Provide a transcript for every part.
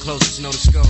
closest know the score.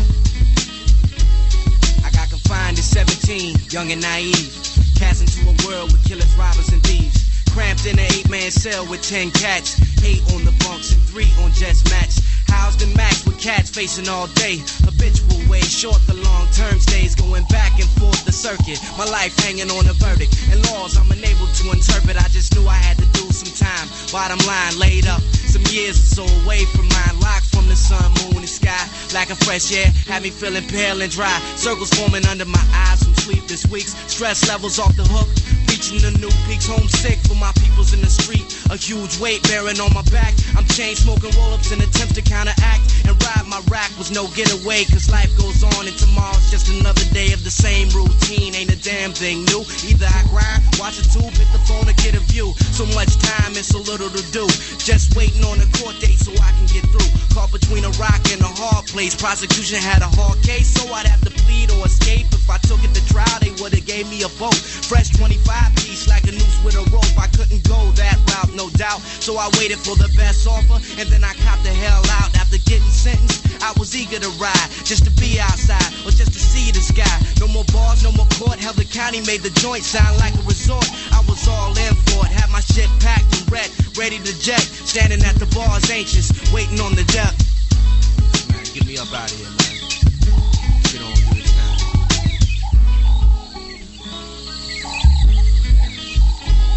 I got confined at 17, young and naive. Cast into a world with killers, robbers, and thieves. Cramped in an 8-man cell with 10 cats. 8 on the bunks and 3 on just match. Housed and maxed with cats facing all day. Habitual way, short the long-term stays. Going back and forth the circuit. My life hanging on a verdict. And laws I'm unable to interpret. I just knew I had to do some time. Bottom line, laid up. Some years or so away from mine. Locked from the sun, moon, and sky. Lack of fresh air had me feeling pale and dry. Circles forming under my eyes from sleepless weeks. Stress levels off the hook. Reaching the new peaks. Homesick for my peoples in the street. A huge weight bearing on my back. I'm chain smoking roll-ups in attempts to counteract. And ride my rack was no getaway. Cause life goes on and tomorrow's just another day of the same routine. Ain't a damn thing new. Either I grind, watch a tube, hit the phone or get a view. So much time and so little to do. Just waiting on a court date so I can get through. Caught between a rock and a hard place. Prosecution had a hard case, so I'd have to plead or escape. If I took it to trial, they would've gave me a vote. Fresh 25 piece like a noose with a rope. I couldn't go that route, no doubt. So I waited for the best offer, and then I copped the hell out. After getting sentenced, I was eager to ride, just to be outside, or just to see the sky. No more bars, no more court. Hell, the county made the joint sound like a resort. I was all in for it, had my shit packed and ready to jet. Standing at the bars, anxious, waiting on the death. Man, get me up out of here, man. Get on, do this now.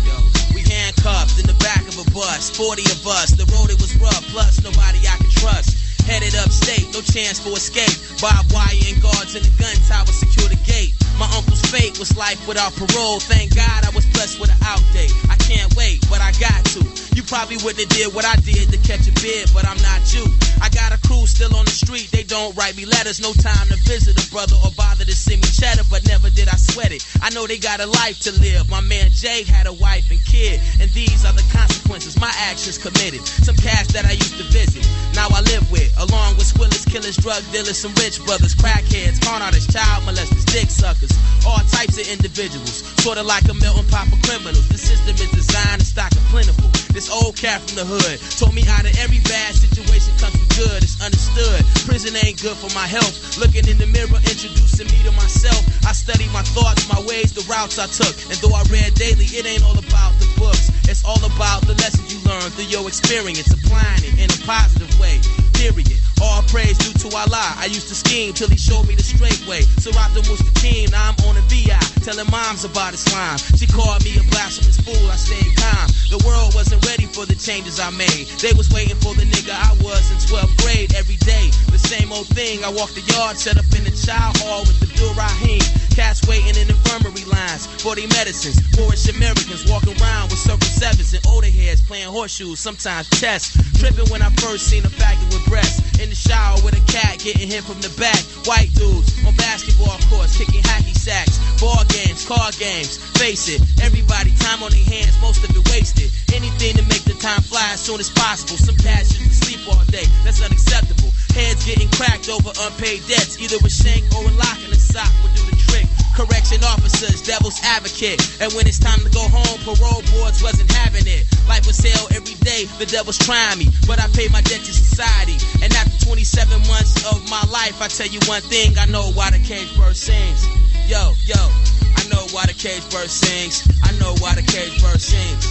Yo, we handcuffed in the back of a bus, 40 of us. The road it was rough, plus nobody I could trust. Headed upstate, no chance for escape. Barbed wire and guards in the gun tower secure the gate. My uncle's fate was life without parole. Thank God I was blessed with an out date. I can't wait, but I got to. You probably wouldn't have did what I did to catch a bid, but I'm not you. I got a crew still on the street. They don't write me letters. No time to visit a brother or bother to send me cheddar, but never did I sweat it. I know they got a life to live. My man Jay had a wife and kid, and these are the consequences my actions committed. Some cats that I used to visit, now I live with, along with squillers, killers, drug dealers, some rich brothers, crackheads, con artists, child molesters, dick suckers, all types of individuals, sorta like a melting pot of criminals. The system is designed to stock and plentiful. This old cat from the hood told me out of every bad situation comes from good. It's understood. Prison ain't good for my health. Looking in the mirror, introducing me to myself. I studied my thoughts, my ways, the routes I took. And though I read daily, it ain't all about the books. It's all about the lessons you learn through your experience, applying it in a positive way. Period. All praise due to Allah. I used to scheme till he showed me the straight way. Sirata Mustaqim, now I'm on a VI, telling moms about Islam. She called me a blasphemous fool, I stayed calm. The world wasn't ready for the changes I made. They was waiting for the nigga I was in 12th grade every day. The same old thing, I walked the yard, set up in the child hall with the Dur Rahim. Cats waiting in infirmary lines for their medicines. Moorish Americans walking around with circle sevens and older heads playing horseshoes, sometimes chess. Tripping when I first seen a faggot with breasts. In the shower with a cat getting hit from the back. White dudes on basketball courts kicking hacky sacks. Ball games, card games, face it. Everybody time on their hands, most of it wasted. Anything to make the time fly as soon as possible. Some cats used to sleep all day, that's unacceptable. Heads getting cracked over unpaid debts. Either a shank or a lock in a sock would do the trick. Correction officers, devil's advocate. And when it's time to go home, parole boards wasn't having it. Life was hell every day, the devil's trying me. But I paid my debt to society. And after 27 months of my life, I tell you one thing, I know why the cage bird sings. Yo, I know why the cage bird sings. I know why the cage bird sings.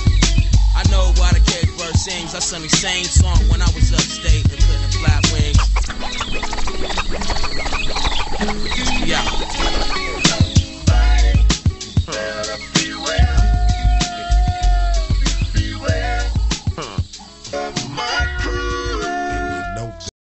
I know why the cage bird sings. I sung the same song when I was upstate.